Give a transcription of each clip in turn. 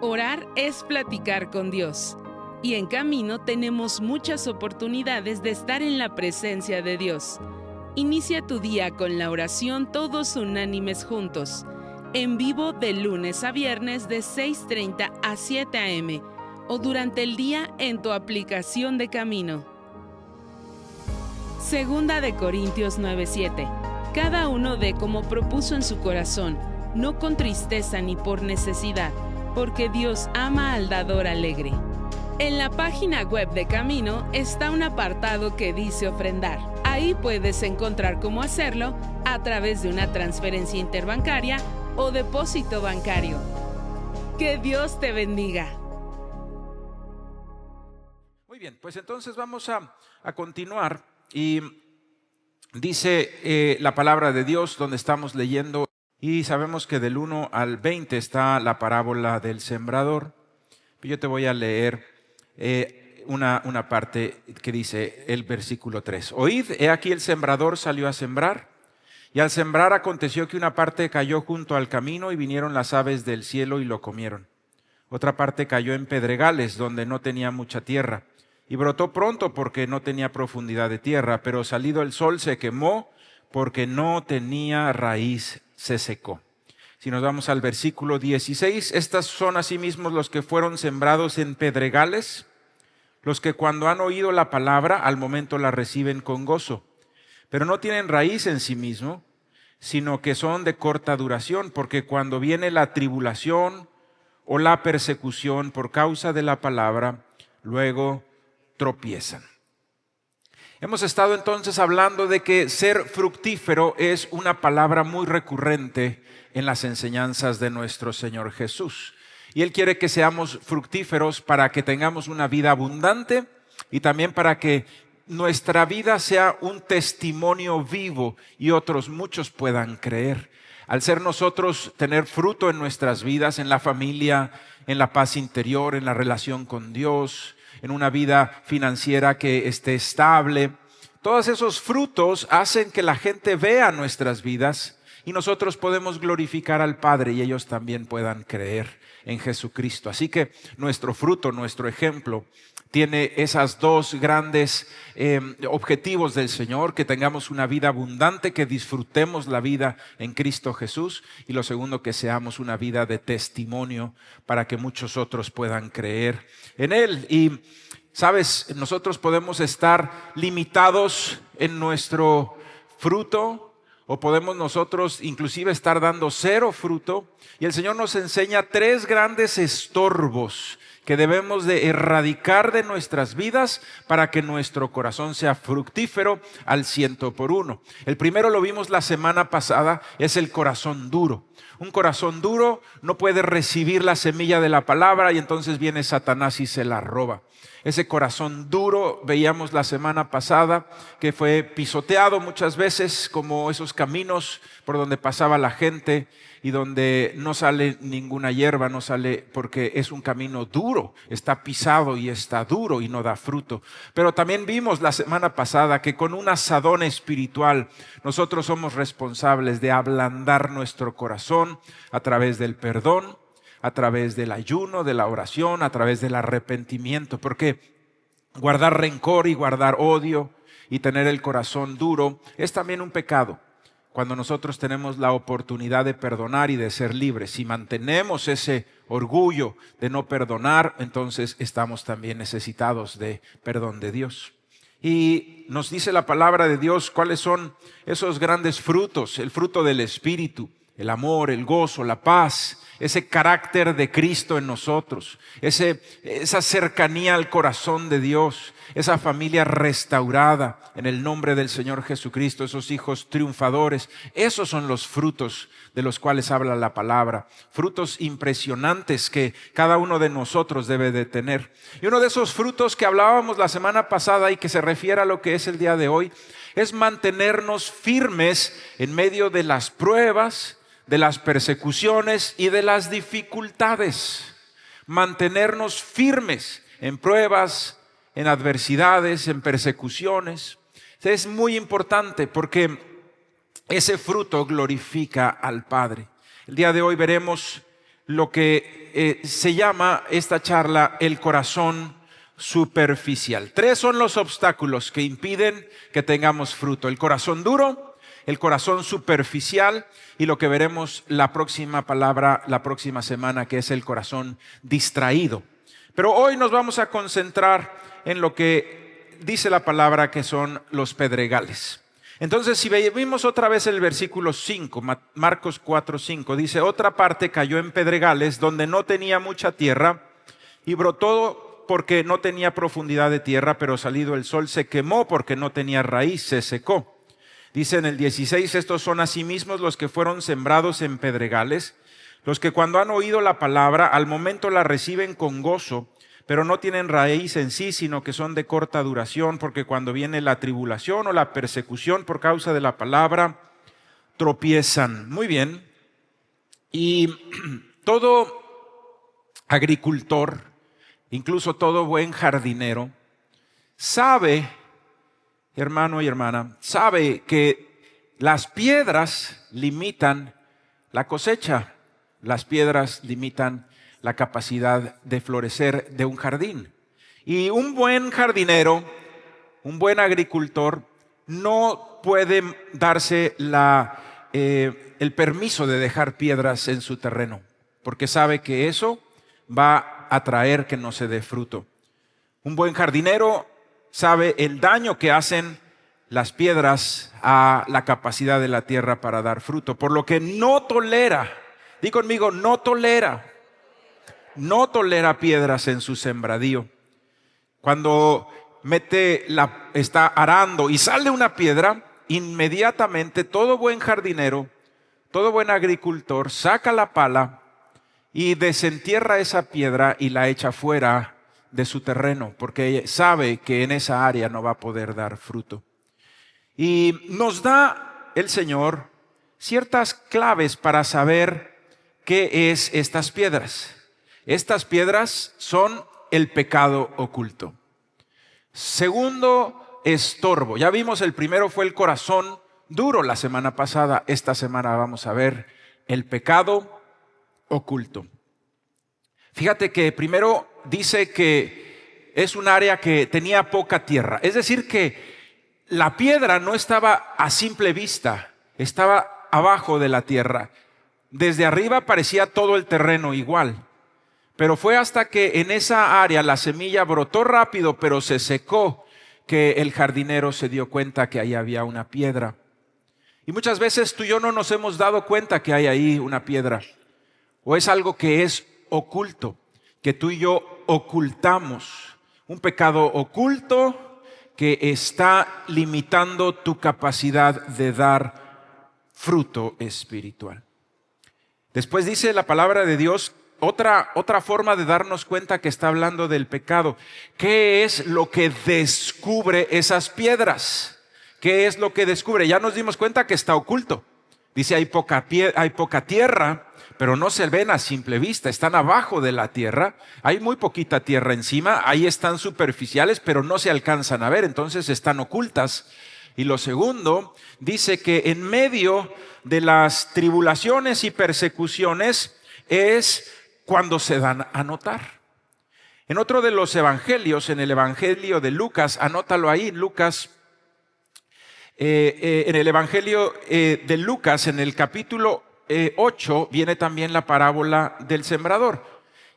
Orar es platicar con Dios. Y en Camino tenemos muchas oportunidades de estar en la presencia de Dios. Inicia tu día con la oración todos unánimes juntos. En vivo de lunes a viernes de 6:30 a 7 a.m. o durante el día en tu aplicación de Camino. Segunda de Corintios 9:7. Cada uno dé como propuso en su corazón, no con tristeza ni por necesidad, porque Dios ama al dador alegre. En la página web de Camino está un apartado que dice ofrendar. Ahí puedes encontrar cómo hacerlo a través de una transferencia interbancaria o depósito bancario. Que Dios te bendiga. Muy bien, pues entonces vamos a continuar y dice la palabra de Dios donde estamos leyendo y sabemos que del 1 al 20 está la parábola del sembrador. Yo te voy a leer una parte que dice el versículo 3. Oíd, he aquí el sembrador salió a sembrar, y al sembrar aconteció que una parte cayó junto al camino y vinieron las aves del cielo y lo comieron. Otra parte cayó en pedregales donde no tenía mucha tierra, y brotó pronto porque no tenía profundidad de tierra, pero salido el sol se quemó porque no tenía raíz, se secó. Si nos vamos al versículo 16, estas son asimismo los que fueron sembrados en pedregales, los que cuando han oído la palabra, al momento la reciben con gozo, pero no tienen raíz en sí mismo, sino que son de corta duración, porque cuando viene la tribulación o la persecución por causa de la palabra, luego tropiezan. Hemos estado entonces hablando de que ser fructífero es una palabra muy recurrente en las enseñanzas de nuestro Señor Jesús. Y Él quiere que seamos fructíferos para que tengamos una vida abundante y también para que nuestra vida sea un testimonio vivo y otros muchos puedan creer. Al ser nosotros tener fruto en nuestras vidas, en la familia, en la paz interior, en la relación con Dios, en una vida financiera que esté estable. Todos esos frutos hacen que la gente vea nuestras vidas y nosotros podemos glorificar al Padre y ellos también puedan creer en Jesucristo. Así que nuestro fruto, nuestro ejemplo, tiene esos dos grandes objetivos del Señor: que tengamos una vida abundante, que disfrutemos la vida en Cristo Jesús, y lo segundo, que seamos una vida de testimonio para que muchos otros puedan creer en Él. Y sabes, nosotros podemos estar limitados en nuestro fruto, o podemos nosotros inclusive estar dando cero fruto, y el Señor nos enseña tres grandes estorbos que debemos de erradicar de nuestras vidas para que nuestro corazón sea fructífero al 100%. El primero lo vimos la semana pasada, es el corazón duro. Un corazón duro no puede recibir la semilla de la palabra y entonces viene Satanás y se la roba. Ese corazón duro, veíamos la semana pasada, que fue pisoteado muchas veces como esos caminos por donde pasaba la gente y donde no sale ninguna hierba, no sale porque es un camino duro, está pisado y está duro y no da fruto. Pero también vimos la semana pasada que con un asadón espiritual nosotros somos responsables de ablandar nuestro corazón a través del perdón, a través del ayuno, de la oración, a través del arrepentimiento, porque guardar rencor y guardar odio y tener el corazón duro es también un pecado. Cuando nosotros tenemos la oportunidad de perdonar y de ser libres, si mantenemos ese orgullo de no perdonar, entonces estamos también necesitados de perdón de Dios. Y nos dice la palabra de Dios cuáles son esos grandes frutos: el fruto del Espíritu, el amor, el gozo, la paz, ese carácter de Cristo en nosotros, esa cercanía al corazón de Dios, esa familia restaurada en el nombre del Señor Jesucristo, esos hijos triunfadores. Esos son los frutos de los cuales habla la palabra, frutos impresionantes que cada uno de nosotros debe de tener. Y uno de esos frutos que hablábamos la semana pasada y que se refiere a lo que es el día de hoy es mantenernos firmes en medio de las pruebas, de las persecuciones y de las dificultades. Mantenernos firmes en pruebas, en adversidades, en persecuciones. Es muy importante porque ese fruto glorifica al Padre. El día de hoy veremos lo que se llama esta charla el corazón superficial. 3 son los obstáculos que impiden que tengamos fruto: el corazón duro, el corazón superficial y lo que veremos la próxima semana, que es el corazón distraído. Pero hoy nos vamos a concentrar en lo que dice la palabra, que son los pedregales. Entonces, si vimos otra vez el versículo 5, Marcos 4:5, dice: otra parte cayó en pedregales donde no tenía mucha tierra y brotó porque no tenía profundidad de tierra, pero salido el sol se quemó porque no tenía raíz, se secó. Dice en el 16: estos son asimismo los que fueron sembrados en pedregales, los que cuando han oído la palabra, al momento la reciben con gozo, pero no tienen raíz en sí, sino que son de corta duración, porque cuando viene la tribulación o la persecución por causa de la palabra, tropiezan. Muy bien. Y todo agricultor, incluso todo buen jardinero, sabe, hermano y hermana, sabe que las piedras limitan la cosecha, las piedras limitan la capacidad de florecer de un jardín. Y un buen jardinero, un buen agricultor, no puede darse el permiso de dejar piedras en su terreno, porque sabe que eso va a traer que no se dé fruto. Un buen jardinero sabe el daño que hacen las piedras a la capacidad de la tierra para dar fruto, por lo que no tolera, di conmigo, no tolera piedras en su sembradío. Cuando está arando y sale una piedra, inmediatamente todo buen jardinero, todo buen agricultor saca la pala y desentierra esa piedra y la echa fuera de su terreno, porque sabe que en esa área no va a poder dar fruto. Y nos da el Señor ciertas claves para saber qué es estas piedras. Estas piedras son el pecado oculto. Segundo, estorbo. Ya vimos, el primero fue el corazón duro la semana pasada. Esta semana vamos a ver el pecado oculto. Fíjate que primero dice que es un área que tenía poca tierra. Es decir, que la piedra no estaba a simple vista, estaba abajo de la tierra. Desde arriba parecía todo el terreno igual. Pero fue hasta que en esa área la semilla brotó rápido, pero se secó, que el jardinero se dio cuenta que ahí había una piedra. Y muchas veces tú y yo no nos hemos dado cuenta que hay ahí una piedra. O es algo que es oculto, que tú y yo ocultamos. Un pecado oculto que está limitando tu capacidad de dar fruto espiritual. Después dice la palabra de Dios, otra forma de darnos cuenta que está hablando del pecado. ¿Qué es lo que descubre esas piedras? ¿Qué es lo que descubre? Ya nos dimos cuenta que está oculto. Dice, hay poca tierra, pero no se ven a simple vista. Están abajo de la tierra. Hay muy poquita tierra encima. Ahí están superficiales, pero no se alcanzan a ver. Entonces están ocultas. Y lo segundo, dice que en medio de las tribulaciones y persecuciones es cuando se dan a notar. En otro de los evangelios, en el evangelio de Lucas, anótalo ahí, Lucas, en el evangelio de Lucas, en el capítulo 8, viene también la parábola del sembrador.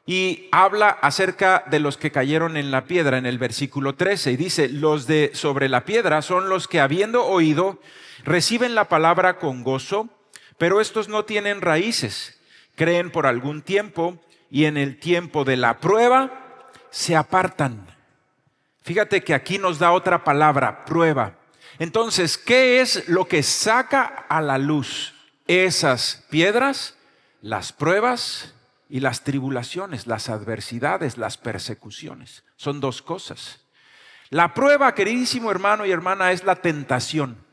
Y habla acerca de los que cayeron en la piedra en el versículo 13. Y dice, los de sobre la piedra son los que habiendo oído, reciben la palabra con gozo, pero estos no tienen raíces. Creen por algún tiempo y en el tiempo de la prueba se apartan. Fíjate que aquí nos da otra palabra, prueba. Entonces, ¿qué es lo que saca a la luz esas piedras? Las pruebas y las tribulaciones, las adversidades, las persecuciones. Son dos cosas. La prueba, queridísimo hermano y hermana, es la tentación.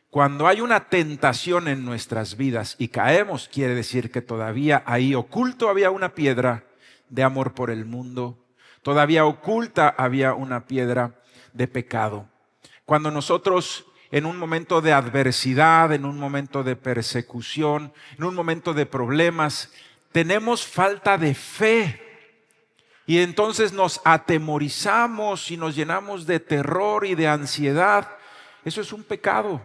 Cuando hay una tentación en nuestras vidas y caemos, quiere decir que todavía ahí oculto había una piedra de amor por el mundo. Todavía oculta había una piedra de pecado. Cuando nosotros en un momento de adversidad, en un momento de persecución, en un momento de problemas, tenemos falta de fe. Y entonces nos atemorizamos y nos llenamos de terror y de ansiedad. Eso es un pecado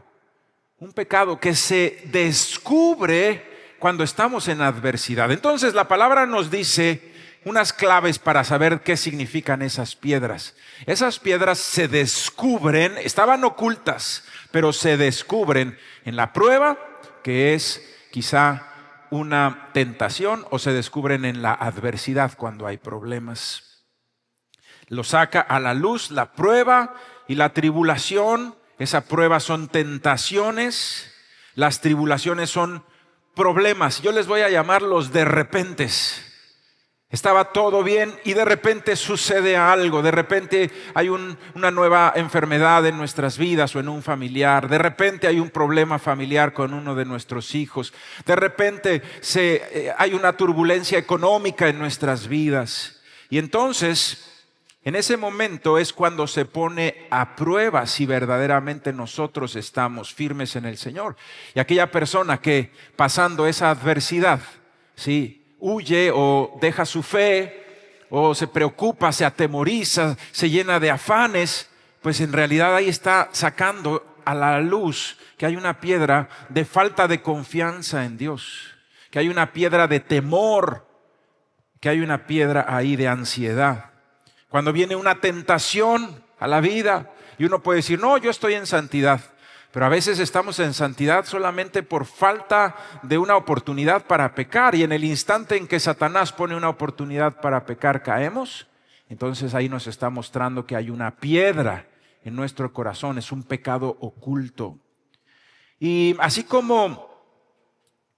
que se descubre cuando estamos en adversidad. Entonces la palabra nos dice unas claves para saber qué significan esas piedras. Esas piedras se descubren, estaban ocultas, pero se descubren en la prueba, que es quizá una tentación, o se descubren en la adversidad cuando hay problemas. Lo saca a la luz la prueba y la tribulación. Esa prueba son tentaciones, las tribulaciones son problemas. Yo les voy a llamar los de repentes. Estaba todo bien y de repente sucede algo, de repente hay una nueva enfermedad en nuestras vidas o en un familiar, de repente hay un problema familiar con uno de nuestros hijos, de repente hay una turbulencia económica en nuestras vidas. Y entonces, en ese momento es cuando se pone a prueba si verdaderamente nosotros estamos firmes en el Señor. Y aquella persona que pasando esa adversidad, sí, huye o deja su fe o se preocupa, se atemoriza, se llena de afanes, pues en realidad ahí está sacando a la luz que hay una piedra de falta de confianza en Dios, que hay una piedra de temor, que hay una piedra ahí de ansiedad. Cuando viene una tentación a la vida y uno puede decir, no, yo estoy en santidad. Pero a veces estamos en santidad solamente por falta de una oportunidad para pecar. Y en el instante en que Satanás pone una oportunidad para pecar, caemos. Entonces ahí nos está mostrando que hay una piedra en nuestro corazón. Es un pecado oculto. Y así como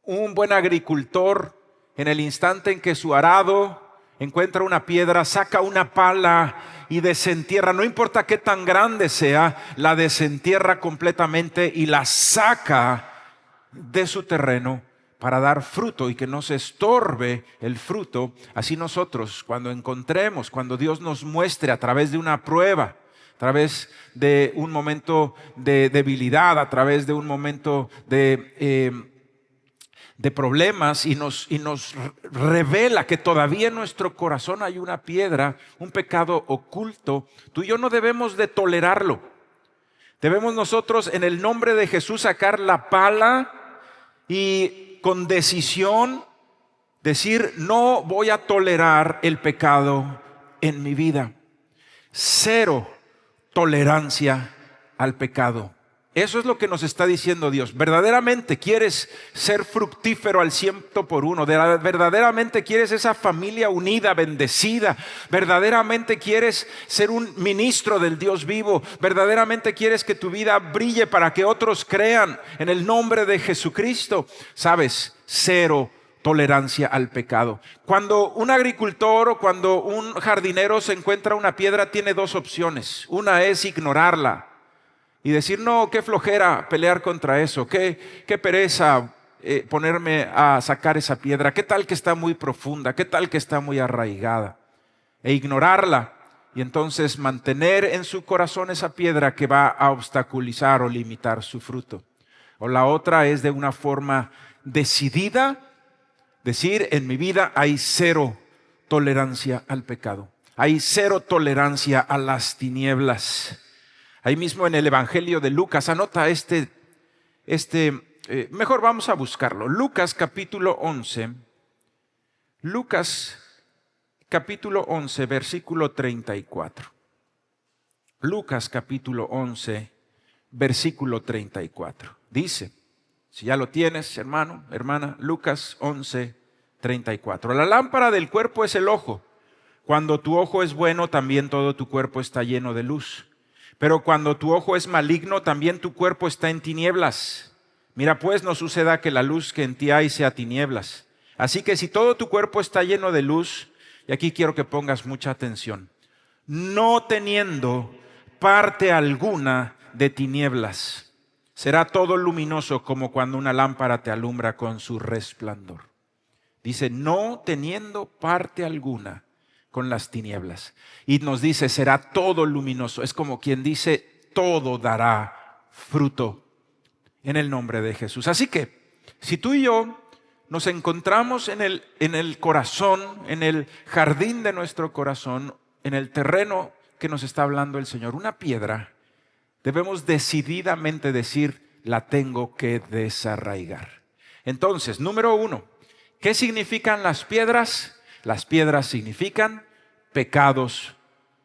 un buen agricultor, en el instante en que su arado encuentra una piedra, saca una pala y desentierra, no importa qué tan grande sea, la desentierra completamente y la saca de su terreno para dar fruto y que no se estorbe el fruto. Así nosotros, cuando Dios nos muestre a través de una prueba, a través de un momento de debilidad, a través de un momento de problemas y nos revela que todavía en nuestro corazón hay una piedra, un pecado oculto, tú y yo no debemos de tolerarlo. Debemos nosotros en el nombre de Jesús sacar la pala y con decisión decir, no voy a tolerar el pecado en mi vida. 0 tolerancia al pecado. Eso es lo que nos está diciendo Dios. ¿Verdaderamente quieres ser fructífero al 100%? ¿Verdaderamente quieres esa familia unida, bendecida? ¿Verdaderamente quieres ser un ministro del Dios vivo? ¿Verdaderamente quieres que tu vida brille para que otros crean en el nombre de Jesucristo? ¿Sabes? 0 tolerancia al pecado. Cuando un agricultor o cuando un jardinero se encuentra una piedra, tiene 2 opciones. Una es ignorarla y decir, no, qué flojera pelear contra eso, qué pereza ponerme a sacar esa piedra, qué tal que está muy profunda, qué tal que está muy arraigada, e ignorarla y entonces mantener en su corazón esa piedra que va a obstaculizar o limitar su fruto. O la otra es de una forma decidida, decir, en mi vida hay 0 tolerancia al pecado, hay 0 tolerancia a las tinieblas. Ahí mismo en el Evangelio de Lucas, anota mejor vamos a buscarlo. Lucas capítulo 11, versículo 34. Lucas capítulo 11, versículo 34. Dice, si ya lo tienes, hermano, hermana, Lucas 11, 34. La lámpara del cuerpo es el ojo. Cuando tu ojo es bueno, también todo tu cuerpo está lleno de luz. Pero cuando tu ojo es maligno, también tu cuerpo está en tinieblas. Mira pues, no suceda que la luz que en ti hay sea tinieblas. Así que si todo tu cuerpo está lleno de luz, y aquí quiero que pongas mucha atención, no teniendo parte alguna de tinieblas, será todo luminoso como cuando una lámpara te alumbra con su resplandor. Dice, no teniendo parte alguna con las tinieblas. Y nos dice, será todo luminoso. Es como quien dice, todo dará fruto en el nombre de Jesús. Así que, si tú y yo nos encontramos en el corazón, en el jardín de nuestro corazón, en el terreno que nos está hablando el Señor, una piedra, debemos decididamente decir, la tengo que desarraigar. Entonces, número 1, ¿qué significan las piedras? Las piedras significan pecados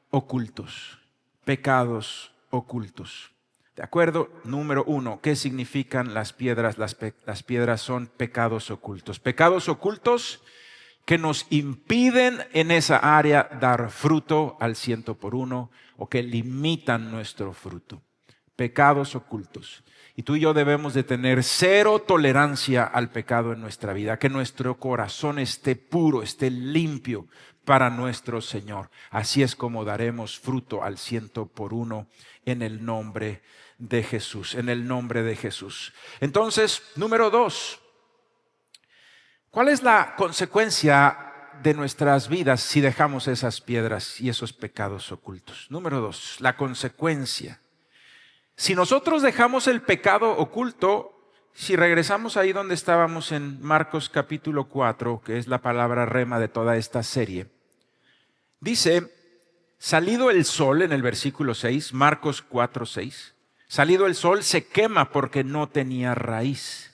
ocultos. Pecados ocultos. ¿De acuerdo? Número 1, ¿qué significan las piedras? Las piedras son pecados ocultos. Pecados ocultos que nos impiden en esa área dar fruto al 100% o que limitan nuestro fruto. Pecados ocultos. Y tú y yo debemos de tener 0 tolerancia al pecado en nuestra vida, que nuestro corazón esté puro, esté limpio para nuestro Señor. Así es como daremos fruto al 100% en el nombre de Jesús, en el nombre de Jesús. Entonces, número 2, ¿cuál es la consecuencia de nuestras vidas si dejamos esas piedras y esos pecados ocultos? Número 2, la consecuencia. Si nosotros dejamos el pecado oculto, si regresamos ahí donde estábamos en Marcos capítulo 4, que es la palabra rema de toda esta serie, dice, salido el sol en el versículo 6, Marcos 4, 6, salido el sol se quema porque no tenía raíz.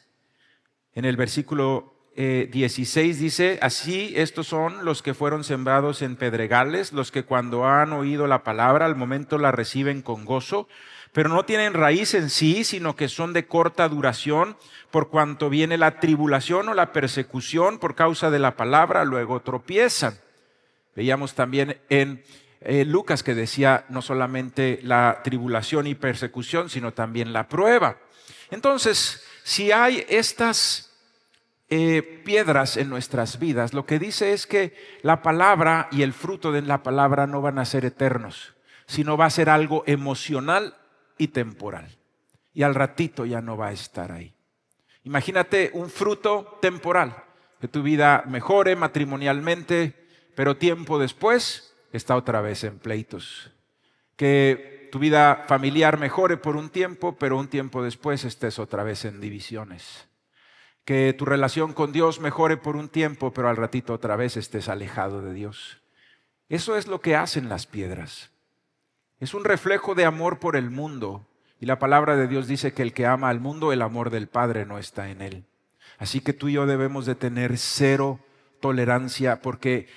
En el versículo 16 dice, así estos son los que fueron sembrados en pedregales, los que cuando han oído la palabra al momento la reciben con gozo, pero no tienen raíz en sí, sino que son de corta duración, por cuanto viene la tribulación o la persecución por causa de la palabra, luego tropiezan. Veíamos también en Lucas que decía no solamente la tribulación y persecución, sino también la prueba. Entonces, si hay estas piedras en nuestras vidas, lo que dice es que la palabra y el fruto de la palabra no van a ser eternos, sino va a ser algo emocional y temporal. Y al ratito ya no va a estar ahí. Imagínate un fruto temporal, que tu vida mejore matrimonialmente, pero tiempo después está otra vez en pleitos. Que tu vida familiar mejore por un tiempo, pero un tiempo después estés otra vez en divisiones. Que tu relación con Dios mejore por un tiempo, pero al ratito otra vez estés alejado de Dios. Eso es lo que hacen las piedras. Es un reflejo de amor por el mundo. Y la palabra de Dios dice que el que ama al mundo, el amor del Padre no está en él. Así que tú y yo debemos de tener 0 tolerancia porque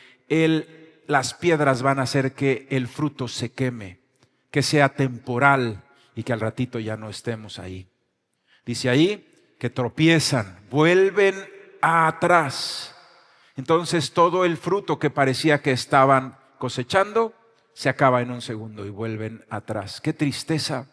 las piedras van a hacer que el fruto se queme, que sea temporal y que al ratito ya no estemos ahí. Dice ahí que tropiezan, vuelven atrás. Entonces todo el fruto que parecía que estaban cosechando se acaba en un segundo y vuelven atrás. ¡Qué tristeza!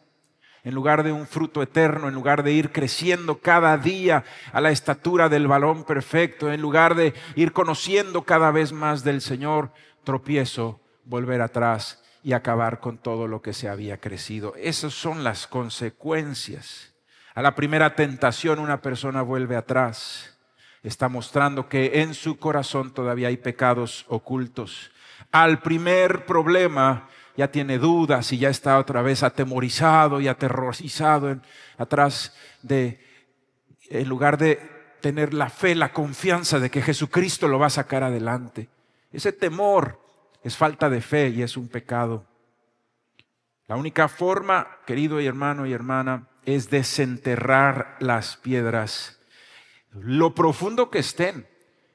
En lugar de un fruto eterno, en lugar de ir creciendo cada día a la estatura del varón perfecto, en lugar de ir conociendo cada vez más del Señor, tropiezo, volver atrás y acabar con todo lo que se había crecido. Esas son las consecuencias. A la primera tentación una persona vuelve atrás. Está mostrando que en su corazón todavía hay pecados ocultos. Al primer problema ya tiene dudas y ya está otra vez atemorizado y aterrorizado en lugar de tener la fe, la confianza de que Jesucristo lo va a sacar adelante. Ese temor es falta de fe y es un pecado. La única forma, querido hermano y hermana, es desenterrar las piedras, lo profundo que estén.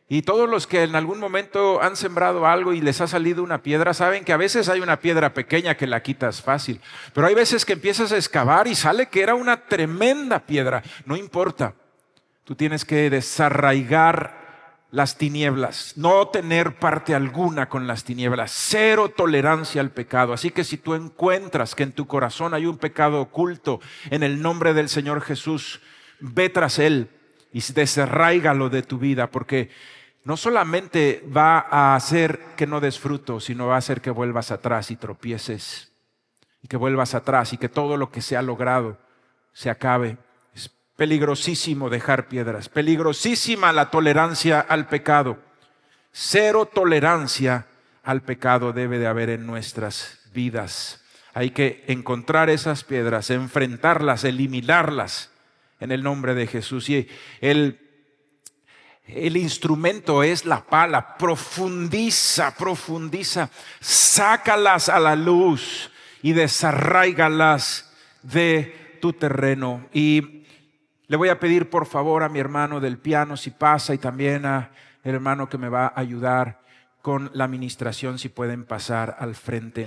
Y todos los que en algún momento han sembrado algo y les ha salido una piedra, saben que a veces hay una piedra pequeña que la quitas fácil. Pero hay veces que empiezas a excavar y sale que era una tremenda piedra. No importa. Tú tienes que desarraigar las tinieblas, no tener parte alguna con las tinieblas, 0 tolerancia al pecado. Así que si tú encuentras que en tu corazón hay un pecado oculto, en el nombre del Señor Jesús, ve tras él y desarráigalo de tu vida, porque no solamente va a hacer que no des fruto, sino va a hacer que vuelvas atrás y tropieces, y que vuelvas atrás y que todo lo que se ha logrado se acabe. Es peligrosísimo dejar piedras, peligrosísima la tolerancia al pecado. 0 tolerancia al pecado debe de haber en nuestras vidas. Hay que encontrar esas piedras, enfrentarlas, eliminarlas en el nombre de Jesús. Y El instrumento es la pala. Profundiza, sácalas a la luz y desarráigalas de tu terreno. Y le voy a pedir por favor a mi hermano del piano si pasa, y también a el hermano que me va a ayudar con la administración, si pueden pasar al frente.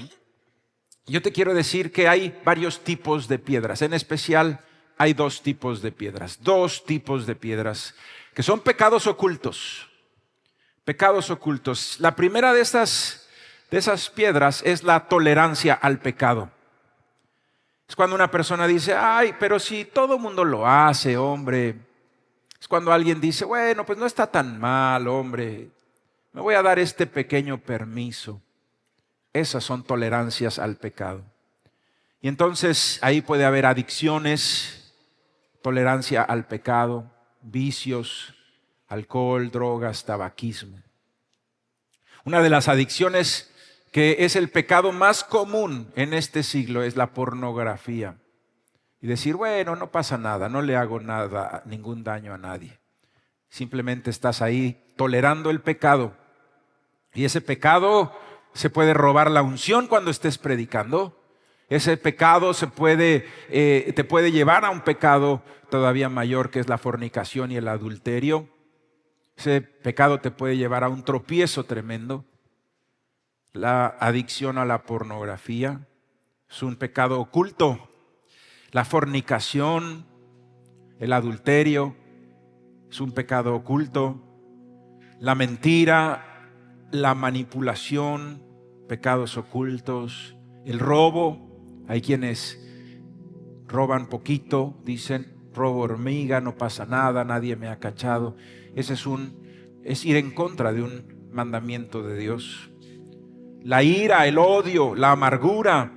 Yo te quiero decir que hay varios tipos de piedras. En especial hay dos tipos de piedras que son pecados ocultos. Pecados ocultos. La primera de esas piedras es la tolerancia al pecado. Es cuando una persona dice, ay, pero si todo el mundo lo hace, hombre. Es cuando alguien dice, bueno, pues no está tan mal, hombre. Me voy a dar este pequeño permiso. Esas son tolerancias al pecado. Y entonces ahí puede haber adicciones, tolerancia al pecado, vicios, alcohol, drogas, tabaquismo. Una de las adicciones que es el pecado más común en este siglo es la pornografía. Y decir, bueno, no pasa nada, no le hago nada, ningún daño a nadie. Simplemente estás ahí tolerando el pecado. Y ese pecado se puede robar la unción cuando estés predicando. Ese pecado te puede llevar a un pecado todavía mayor, que es la fornicación y el adulterio. Ese pecado te puede llevar a un tropiezo tremendo. La adicción a la pornografía es un pecado oculto. La fornicación, el adulterio es un pecado oculto. La mentira, la manipulación, pecados ocultos. El robo, hay quienes roban poquito, dicen, robo hormiga, no pasa nada, nadie me ha cachado. Ese es ir en contra de un mandamiento de Dios. La ira, el odio, la amargura.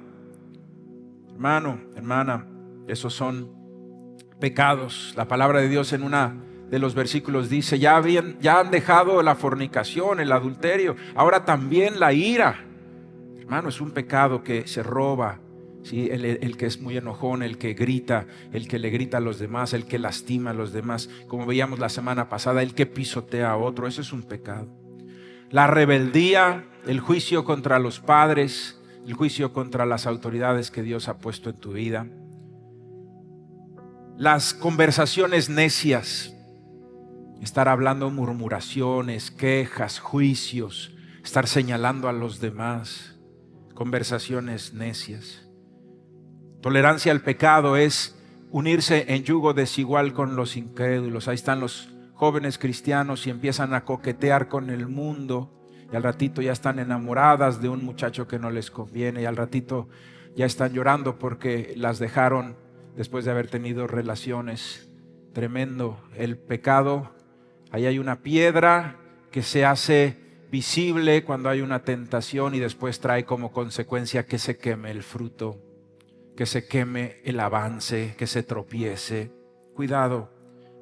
Hermano, hermana, esos son pecados. La palabra de Dios en una de los versículos dice, ya han dejado la fornicación, el adulterio, ahora también la ira. Hermano, es un pecado que se roba. ¿Sí? El que es muy enojón, el que grita, el que le grita a los demás, el que lastima a los demás, como veíamos la semana pasada, el que pisotea a otro, eso es un pecado. La rebeldía, el juicio contra los padres, el juicio contra las autoridades que Dios ha puesto en tu vida. Las conversaciones necias, estar hablando murmuraciones, quejas, juicios, estar señalando a los demás, conversaciones necias. Tolerancia al pecado es unirse en yugo desigual con los incrédulos. Ahí están los jóvenes cristianos y empiezan a coquetear con el mundo, y al ratito ya están enamoradas de un muchacho que no les conviene, y al ratito ya están llorando porque las dejaron después de haber tenido relaciones. Tremendo. El pecado, ahí hay una piedra que se hace visible cuando hay una tentación y después trae como consecuencia que se queme el fruto, que se queme el avance, que se tropiece. Cuidado.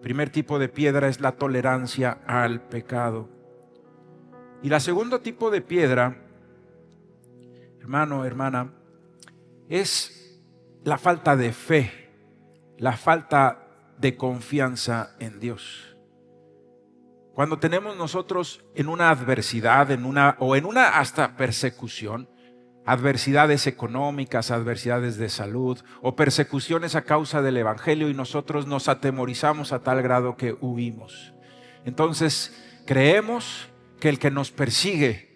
Primer tipo de piedra es la tolerancia al pecado. Y la segundo tipo de piedra, hermano, hermana, es la falta de fe, la falta de confianza en Dios. Cuando tenemos nosotros en una adversidad, en una hasta persecución, adversidades económicas, adversidades de salud o persecuciones a causa del evangelio, y nosotros nos atemorizamos a tal grado que huimos. Entonces creemos que el que nos persigue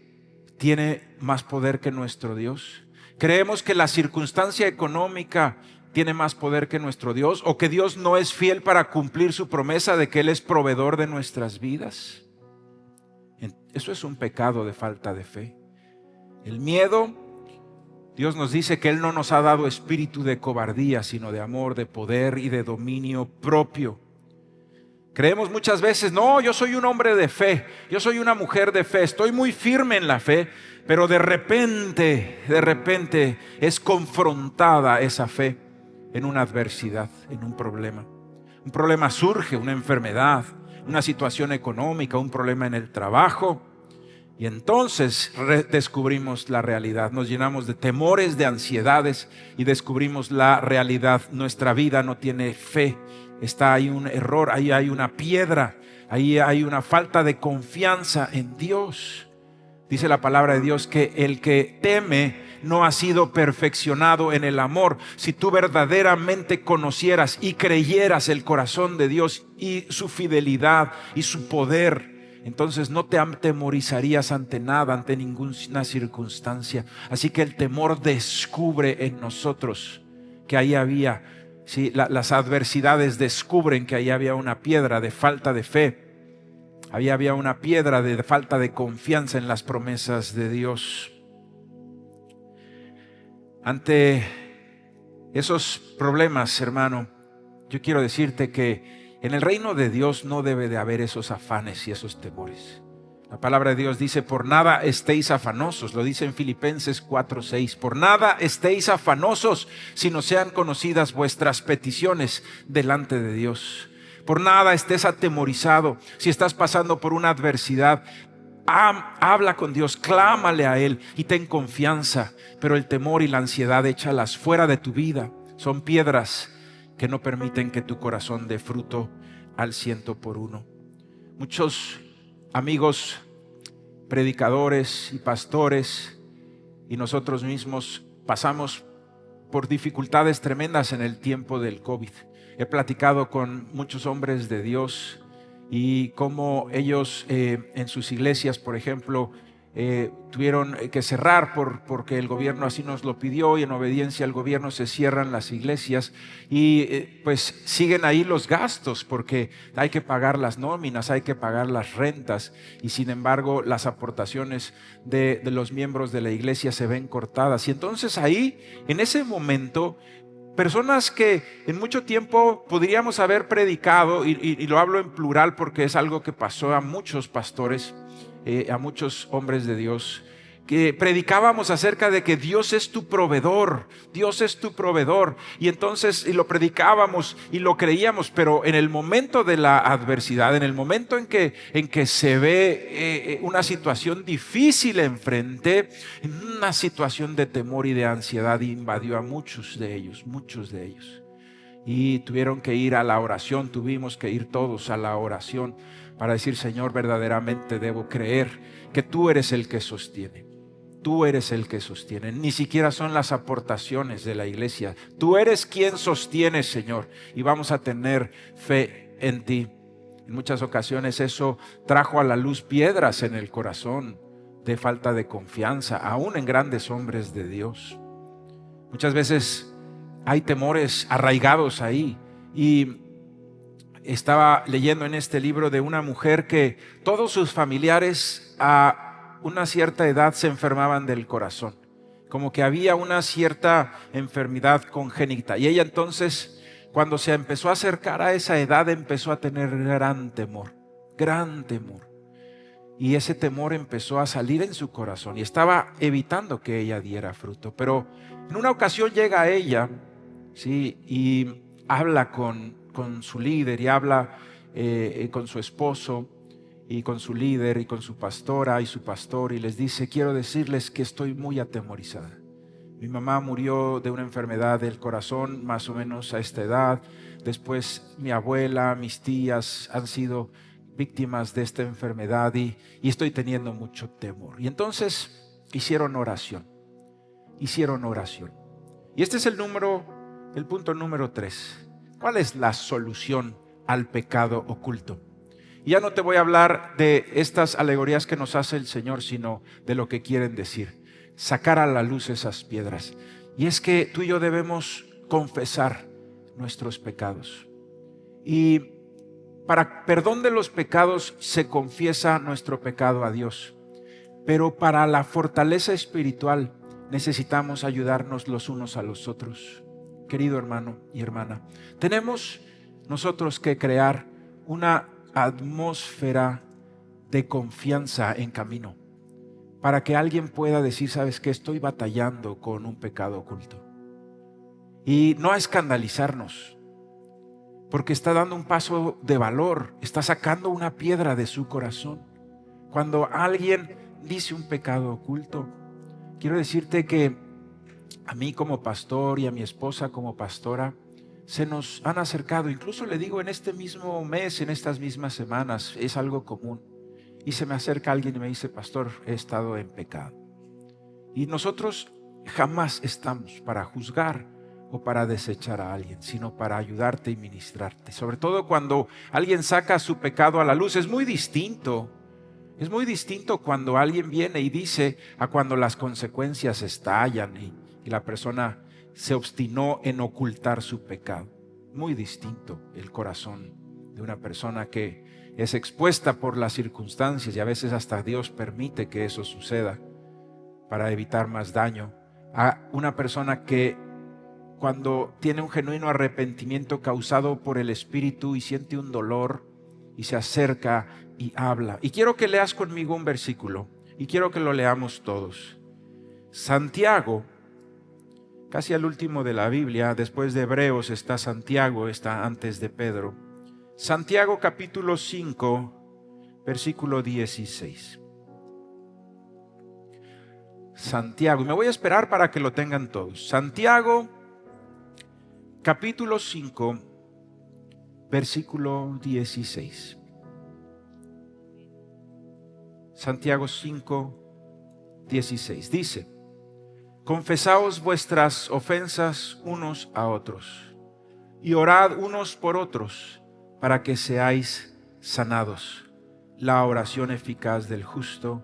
tiene más poder que nuestro Dios. Creemos que la circunstancia económica tiene más poder que nuestro Dios, o que Dios no es fiel para cumplir su promesa de que Él es proveedor de nuestras vidas. Eso es un pecado de falta de fe. El miedo, Dios nos dice que Él no nos ha dado espíritu de cobardía, sino de amor, de poder y de dominio propio. Creemos muchas veces, no, yo soy un hombre de fe, yo soy una mujer de fe, estoy muy firme en la fe, pero de repente es confrontada esa fe en una adversidad, en un problema. Un problema surge, una enfermedad, una situación económica, un problema en el trabajo. Y entonces descubrimos la realidad, nos llenamos de temores, de ansiedades y descubrimos la realidad. Nuestra vida no tiene fe, está ahí un error, ahí hay una piedra. Ahí hay una falta de confianza en Dios. Dice la palabra de Dios que el que teme no ha sido perfeccionado en el amor. Si tú verdaderamente conocieras y creyeras el corazón de Dios y su fidelidad y su poder, entonces no te atemorizarías ante nada, ante ninguna circunstancia. Así que el temor descubre en nosotros que ahí había, sí, las adversidades descubren que ahí había una piedra de falta de fe. Había una piedra de falta de confianza en las promesas de Dios. Ante esos problemas, hermano, yo quiero decirte que en el reino de Dios no debe de haber esos afanes y esos temores. La palabra de Dios dice: por nada estéis afanosos, lo dice en Filipenses 4:6. Por nada estéis afanosos, sino sean conocidas vuestras peticiones delante de Dios. Por nada estés atemorizado. Si estás pasando por una adversidad, habla con Dios, clámale a Él y ten confianza. Pero el temor y la ansiedad, échalas fuera de tu vida. Son piedras que no permiten que tu corazón dé fruto al 100%. Muchos amigos, predicadores y pastores y nosotros mismos pasamos por dificultades tremendas en el tiempo del COVID. He platicado con muchos hombres de Dios y cómo ellos en sus iglesias, por ejemplo, tuvieron que cerrar porque el gobierno así nos lo pidió, y en obediencia al gobierno se cierran las iglesias y pues siguen ahí los gastos porque hay que pagar las nóminas, hay que pagar las rentas, y sin embargo las aportaciones de los miembros de la iglesia se ven cortadas. Y entonces ahí, en ese momento, personas que en mucho tiempo podríamos haber predicado, y lo hablo en plural porque es algo que pasó a muchos pastores, a muchos hombres de Dios, que predicábamos acerca de que Dios es tu proveedor, Dios es tu proveedor, y entonces lo predicábamos y lo creíamos, pero en el momento de la adversidad, en el momento en que se ve una situación difícil enfrente, una situación de temor y de ansiedad invadió a muchos de ellos, y tuvieron que ir a la oración. Tuvimos que ir todos a la oración para decir: Señor, verdaderamente debo creer que tú eres el que sostiene. Tú eres el que sostiene. Ni siquiera son las aportaciones de la iglesia. Tú eres quien sostiene, Señor, y vamos a tener fe en ti. En muchas ocasiones eso trajo a la luz piedras en el corazón de falta de confianza, aún en grandes hombres de Dios. Muchas veces hay temores arraigados ahí. Y estaba leyendo en este libro de una mujer que todos sus familiares a una cierta edad se enfermaban del corazón, como que había una cierta enfermedad congénita, y ella entonces, cuando se empezó a acercar a esa edad, empezó a tener gran temor, y ese temor empezó a salir en su corazón y estaba evitando que ella diera fruto. Pero en una ocasión llega a ella, ¿sí?, y habla con su líder, y habla con su esposo y con su líder y con su pastora y su pastor, y les dice: quiero decirles que estoy muy atemorizada. Mi mamá murió de una enfermedad del corazón más o menos a esta edad. Después mi abuela, mis tías han sido víctimas de esta enfermedad y estoy teniendo mucho temor. Y entonces hicieron oración. Y este es el punto número 3. ¿Cuál es la solución al pecado oculto? Y ya no te voy a hablar de estas alegorías que nos hace el Señor, sino de lo que quieren decir. Sacar a la luz esas piedras. Y es que tú y yo debemos confesar nuestros pecados. Y para perdón de los pecados se confiesa nuestro pecado a Dios. Pero para la fortaleza espiritual necesitamos ayudarnos los unos a los otros. Querido hermano y hermana, tenemos nosotros que crear una atmósfera de confianza en camino para que alguien pueda decir: ¿sabes qué? Estoy batallando con un pecado oculto. Y no a escandalizarnos, porque está dando un paso de valor, está sacando una piedra de su corazón. Cuando alguien dice un pecado oculto, quiero decirte que a mí como pastor y a mi esposa como pastora se nos han acercado, incluso le digo en este mismo mes, en estas mismas semanas, es algo común. Y se me acerca alguien y me dice: pastor, he estado en pecado. Y nosotros jamás estamos para juzgar o para desechar a alguien, sino para ayudarte y ministrarte. Sobre todo cuando alguien saca su pecado a la luz, es muy distinto. Es muy distinto cuando alguien viene y dice a cuando las consecuencias estallan y la persona se obstinó en ocultar su pecado. Muy distinto el corazón de una persona que es expuesta por las circunstancias, y a veces hasta Dios permite que eso suceda para evitar más daño, a una persona que cuando tiene un genuino arrepentimiento causado por el Espíritu y siente un dolor y se acerca y habla. Y quiero que leas conmigo un versículo y quiero que lo leamos todos. Santiago, casi al último de la Biblia, después de Hebreos está Santiago, está antes de Pedro. Santiago capítulo 5, versículo 16. Santiago, y me voy a esperar para que lo tengan todos. Santiago capítulo 5, versículo 16. Santiago 5, 16. Dice: confesaos vuestras ofensas unos a otros y orad unos por otros para que seáis sanados. La oración eficaz del justo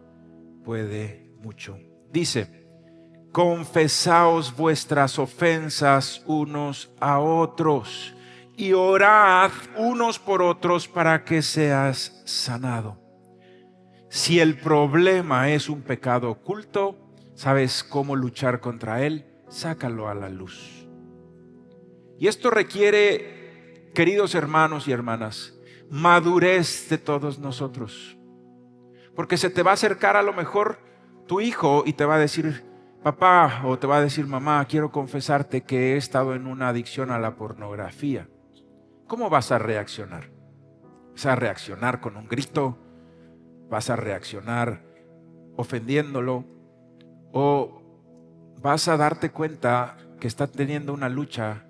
puede mucho. Dice: confesaos vuestras ofensas unos a otros y orad unos por otros para que seas sanado. Si el problema es un pecado oculto, ¿sabes cómo luchar contra él? Sácalo a la luz. Y esto requiere, queridos hermanos y hermanas, madurez de todos nosotros. Porque se te va a acercar a lo mejor tu hijo y te va a decir: papá, o te va a decir: mamá, quiero confesarte que he estado en una adicción a la pornografía. ¿Cómo vas a reaccionar? ¿Vas a reaccionar con un grito? ¿Vas a reaccionar ofendiéndolo? ¿O vas a darte cuenta que está teniendo una lucha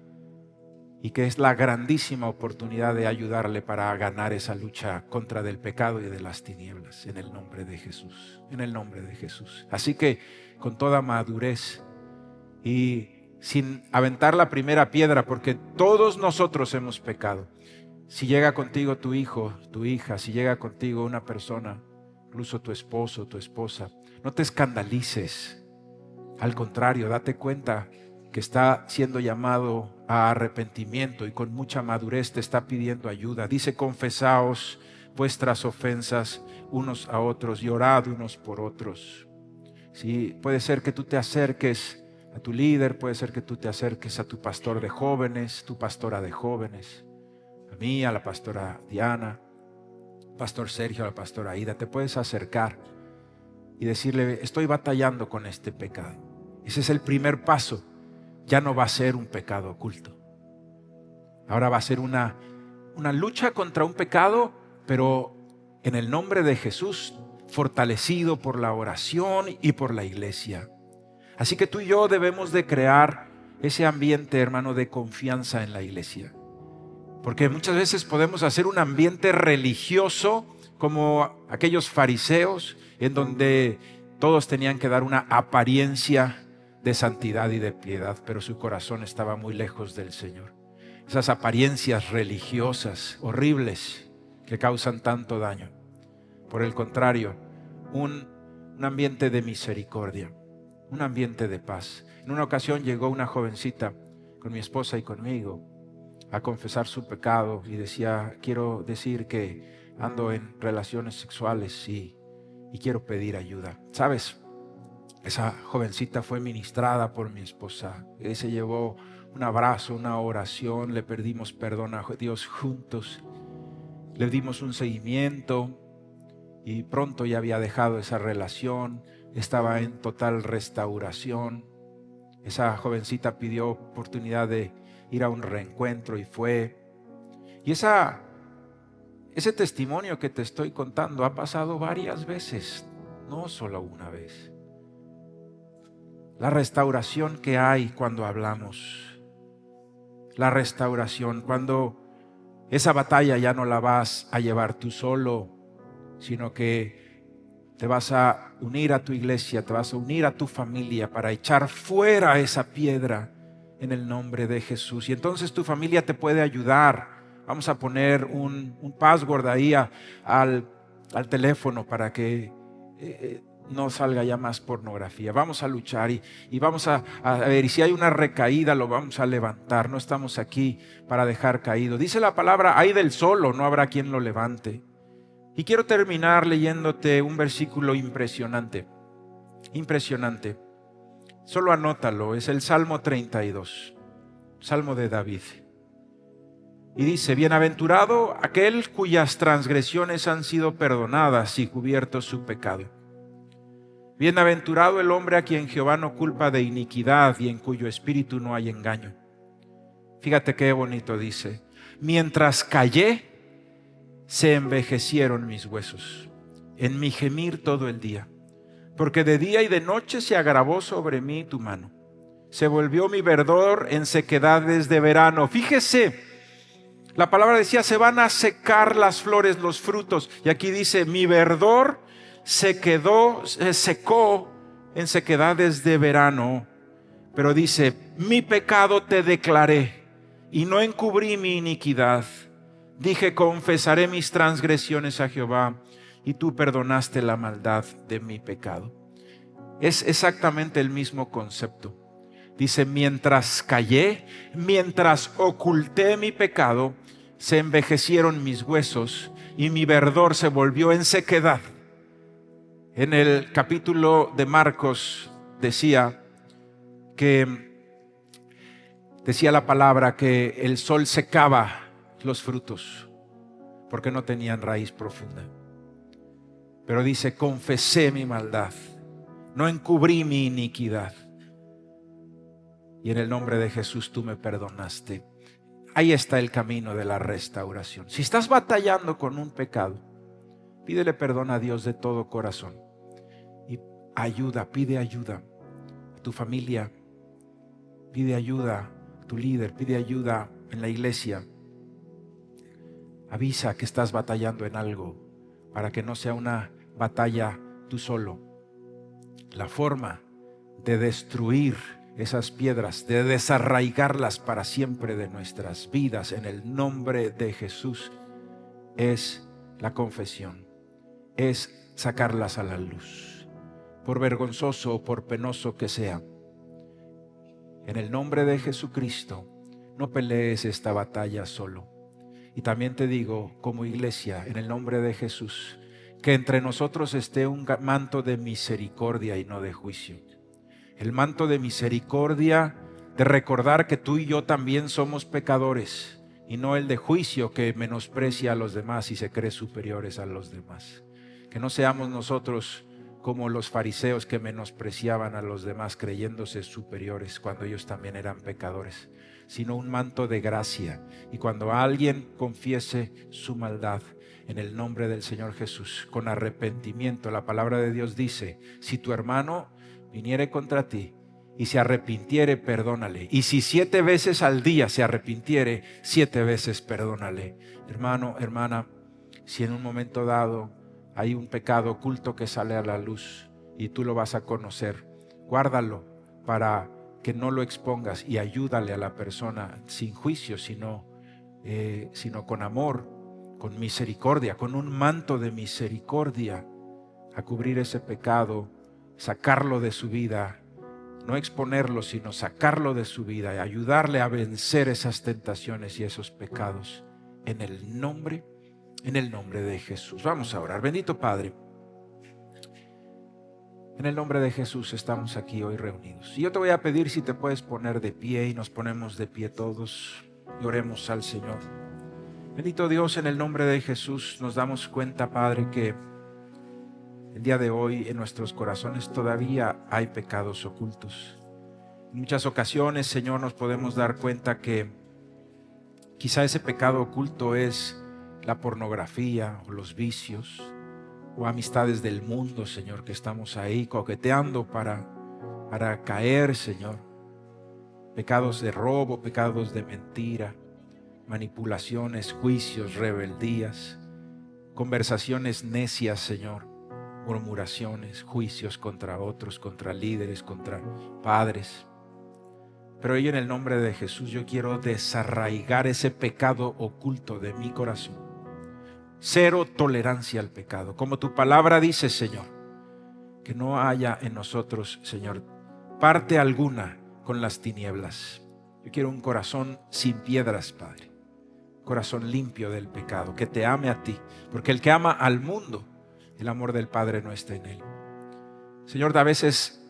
y que es la grandísima oportunidad de ayudarle para ganar esa lucha contra del pecado y de las tinieblas? En el nombre de Jesús, en el nombre de Jesús. Así que con toda madurez y sin aventar la primera piedra, porque todos nosotros hemos pecado. Si llega contigo tu hijo, tu hija, si llega contigo una persona, incluso tu esposo, tu esposa, no te escandalices. Al contrario, date cuenta que está siendo llamado a arrepentimiento y con mucha madurez te está pidiendo ayuda. Dice: confesaos vuestras ofensas unos a otros y orad unos por otros. Sí, puede ser que tú te acerques a tu líder, puede ser que tú te acerques a tu pastor de jóvenes, tu pastora de jóvenes, a mí, a la pastora Diana, pastor Sergio, a la pastora Aida. Te puedes acercar y decirle: estoy batallando con este pecado. Ese es el primer paso. Ya no va a ser un pecado oculto. Ahora va a ser una lucha contra un pecado, pero en el nombre de Jesús, fortalecido por la oración y por la iglesia. Así que tú y yo debemos de crear ese ambiente, hermano, de confianza en la iglesia. Porque muchas veces podemos hacer un ambiente religioso como aquellos fariseos, en donde todos tenían que dar una apariencia de santidad y de piedad, pero su corazón estaba muy lejos del Señor. Esas apariencias religiosas horribles que causan tanto daño. Por el contrario, un ambiente de misericordia, un ambiente de paz. En una ocasión llegó una jovencita con mi esposa y conmigo a confesar su pecado y decía: quiero decir que ando en relaciones sexuales y quiero pedir ayuda. ¿Sabes? Esa jovencita fue ministrada por mi esposa. Se llevó un abrazo, una oración, le pedimos perdón a Dios juntos, le dimos un seguimiento y pronto ya había dejado esa relación, estaba en total restauración. Esa jovencita pidió oportunidad de ir a un reencuentro y fue. Y ese testimonio que te estoy contando ha pasado varias veces, no solo una vez. La restauración que hay cuando hablamos, la restauración, cuando esa batalla ya no la vas a llevar tú solo, sino que te vas a unir a tu iglesia, te vas a unir a tu familia para echar fuera esa piedra en el nombre de Jesús. Y entonces tu familia te puede ayudar. Vamos a poner un password ahí al teléfono para que no salga ya más pornografía. Vamos a luchar y vamos a ver, y si hay una recaída lo vamos a levantar. No estamos aquí para dejar caído. Dice la palabra, hay del solo, no habrá quien lo levante. Y quiero terminar leyéndote un versículo impresionante. Impresionante. Solo anótalo, es el Salmo 32, Salmo de David. Y dice, bienaventurado aquel cuyas transgresiones han sido perdonadas y cubierto su pecado. Bienaventurado el hombre a quien Jehová no culpa de iniquidad y en cuyo espíritu no hay engaño. Fíjate qué bonito dice, mientras callé, se envejecieron mis huesos, en mi gemir todo el día. Porque de día y de noche se agravó sobre mí tu mano. Se volvió mi verdor en sequedades de verano. Fíjese, la palabra decía, se van a secar las flores, los frutos. Y aquí dice, mi verdor se secó en sequedades de verano. Pero dice, mi pecado te declaré y no encubrí mi iniquidad. Dije, confesaré mis transgresiones a Jehová y tú perdonaste la maldad de mi pecado. Es exactamente el mismo concepto. Dice, mientras callé, mientras oculté mi pecado, se envejecieron mis huesos y mi verdor se volvió en sequedad. En el capítulo de Marcos decía la palabra que el sol secaba los frutos porque no tenían raíz profunda. Pero dice, confesé mi maldad, no encubrí mi iniquidad. Y en el nombre de Jesús tú me perdonaste. Ahí está el camino de la restauración. Si estás batallando con un pecado, pídele perdón a Dios de todo corazón. Y pide ayuda a tu familia, pide ayuda a tu líder, pide ayuda en la iglesia. Avisa que estás batallando en algo para que no sea una batalla tú solo. La forma de destruir esas piedras, de desarraigarlas para siempre de nuestras vidas en el nombre de Jesús, es la confesión, es sacarlas a la luz, por vergonzoso o por penoso que sea. En el nombre de Jesucristo, no pelees esta batalla solo. Y también te digo, como iglesia, en el nombre de Jesús, que entre nosotros esté un manto de misericordia y no de juicio. El manto de misericordia, de recordar que tú y yo también somos pecadores, y no el de juicio que menosprecia a los demás y se cree superiores a los demás. Que no seamos nosotros como los fariseos que menospreciaban a los demás creyéndose superiores cuando ellos también eran pecadores, sino un manto de gracia. Y cuando alguien confiese su maldad en el nombre del Señor Jesús, con arrepentimiento, la palabra de Dios dice, si tu hermano viniere contra ti y se arrepintiere, perdónale. Y si 7 veces al día se arrepintiere, 7 veces perdónale. Hermano, hermana, si en un momento dado hay un pecado oculto que sale a la luz y tú lo vas a conocer, guárdalo para que no lo expongas y ayúdale a la persona sin juicio, sino con amor, con misericordia, con un manto de misericordia, a cubrir ese pecado, sacarlo de su vida, no exponerlo, sino sacarlo de su vida y ayudarle a vencer esas tentaciones y esos pecados en el nombre de Jesús. Vamos a orar. Bendito Padre, en el nombre de Jesús estamos aquí hoy reunidos. Y yo te voy a pedir si te puedes poner de pie, y nos ponemos de pie todos y oremos al Señor. Bendito Dios, en el nombre de Jesús nos damos cuenta, Padre, que el día de hoy en nuestros corazones todavía hay pecados ocultos. En muchas ocasiones, Señor, nos podemos dar cuenta que quizá ese pecado oculto es la pornografía o los vicios o amistades del mundo, Señor, que estamos ahí coqueteando para caer, Señor. pecados de robo, pecados de mentira, manipulaciones, juicios, rebeldías, conversaciones necias, Señor, murmuraciones, juicios contra otros, contra líderes, contra padres. Pero hoy en el nombre de Jesús yo quiero desarraigar ese pecado oculto de mi corazón. Cero tolerancia al pecado. Como tu palabra dice, Señor, que no haya en nosotros, Señor, parte alguna con las tinieblas. Yo quiero un corazón sin piedras, Padre. Corazón limpio del pecado, que te ame a ti. Porque el que ama al mundo, el amor del Padre no está en él. Señor, a veces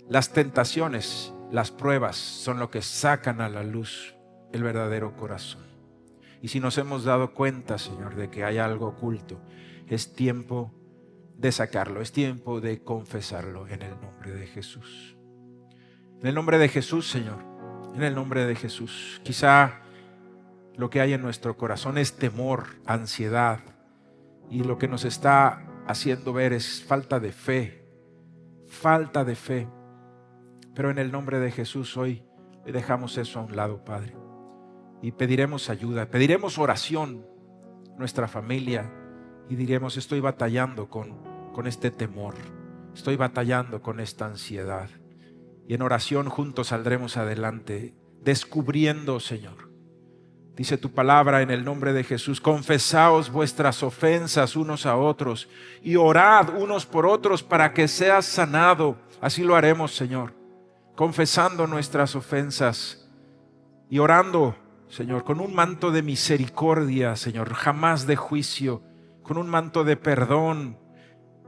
las tentaciones, las pruebas son lo que sacan a la luz el verdadero corazón. Y si nos hemos dado cuenta, Señor, de que hay algo oculto, es tiempo de sacarlo, es tiempo de confesarlo en el nombre de Jesús. En el nombre de Jesús, Señor, en el nombre de Jesús. Quizá lo que hay en nuestro corazón es temor, ansiedad, y lo que nos está haciendo ver es falta de fe, falta de fe. Pero en el nombre de Jesús hoy dejamos eso a un lado, Padre, y pediremos ayuda, pediremos oración a nuestra familia y diremos: estoy batallando con este temor, estoy batallando con esta ansiedad. Y en oración juntos saldremos adelante, descubriendo, Señor. Dice tu palabra en el nombre de Jesús: confesaos vuestras ofensas unos a otros y orad unos por otros para que seas sanado. Así lo haremos, Señor, confesando nuestras ofensas y orando, Señor, con un manto de misericordia, Señor, jamás de juicio, con un manto de perdón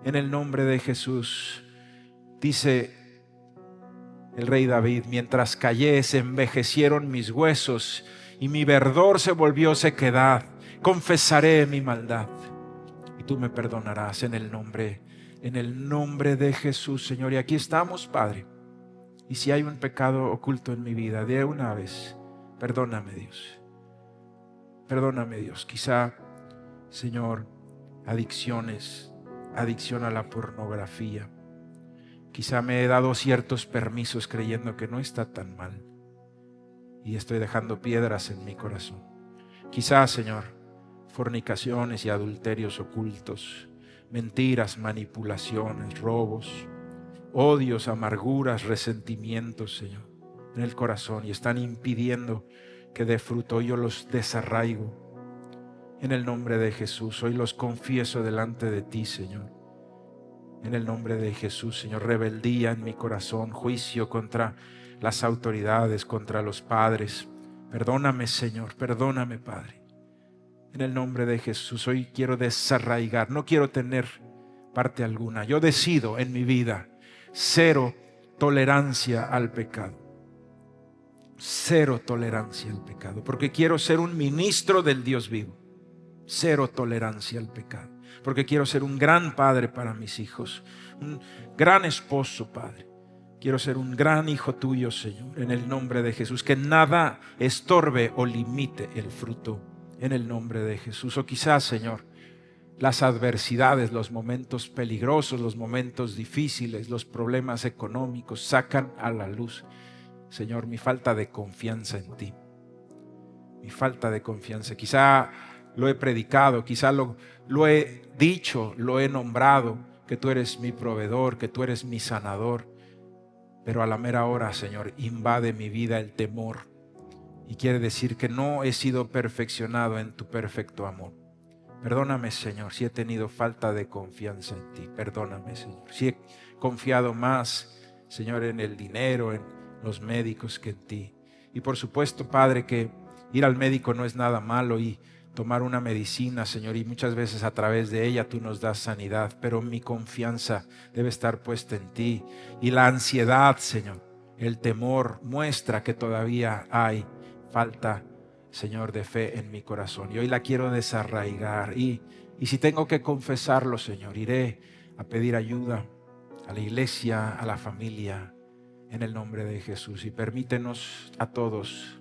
en el nombre de Jesús. Dice el rey David: mientras callé se envejecieron mis huesos y mi verdor se volvió sequedad. Confesaré mi maldad y tú me perdonarás en el nombre de Jesús, Señor. Y aquí estamos, Padre. Y si hay un pecado oculto en mi vida, de una vez, perdóname, Dios. Perdóname, Dios. Quizá, Señor, adicción a la pornografía. Quizá me he dado ciertos permisos creyendo que no está tan mal y estoy dejando piedras en mi corazón. Quizá, Señor, fornicaciones y adulterios ocultos, mentiras, manipulaciones, robos, odios, amarguras, resentimientos, Señor, en el corazón, y están impidiendo que dé fruto. Yo los desarraigo en el nombre de Jesús. Hoy los confieso delante de ti, Señor. En el nombre de Jesús, Señor. Rebeldía en mi corazón, juicio contra las autoridades, contra los padres. Perdóname, Señor, perdóname, Padre. En el nombre de Jesús, hoy quiero desarraigar, no quiero tener parte alguna. Yo decido en mi vida cero tolerancia al pecado. Cero tolerancia al pecado, porque quiero ser un ministro del Dios vivo. Cero tolerancia al pecado, porque quiero ser un gran padre para mis hijos, un gran esposo, Padre. Quiero ser un gran hijo tuyo, Señor, en el nombre de Jesús. Que nada estorbe o limite el fruto, en el nombre de Jesús. O quizás, Señor, las adversidades, los momentos peligrosos, los momentos difíciles, los problemas económicos sacan a la luz, Señor, mi falta de confianza en ti. Mi falta de confianza. Quizá lo he predicado, quizá lo he dicho, lo he nombrado, que tú eres mi proveedor, que tú eres mi sanador. Pero a la mera hora, Señor, invade mi vida el temor. Y quiere decir que no he sido perfeccionado en tu perfecto amor. Perdóname, Señor, si he tenido falta de confianza en ti. Perdóname, Señor. Si he confiado más, Señor, en el dinero, en los médicos que en ti. Y por supuesto, Padre, que ir al médico no es nada malo y tomar una medicina, Señor, y muchas veces a través de ella tú nos das sanidad, pero mi confianza debe estar puesta en ti. Y la ansiedad, Señor, el temor muestra que todavía hay falta, Señor, de fe en mi corazón. Y hoy la quiero desarraigar. Y si tengo que confesarlo, Señor, iré a pedir ayuda a la iglesia, a la familia, en el nombre de Jesús. Y permítenos a todos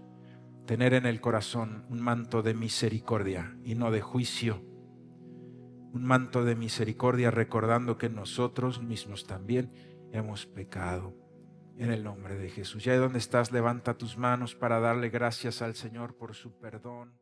tener en el corazón un manto de misericordia y no de juicio. Un manto de misericordia, recordando que nosotros mismos también hemos pecado. En el nombre de Jesús. Ya donde estás, levanta tus manos para darle gracias al Señor por su perdón.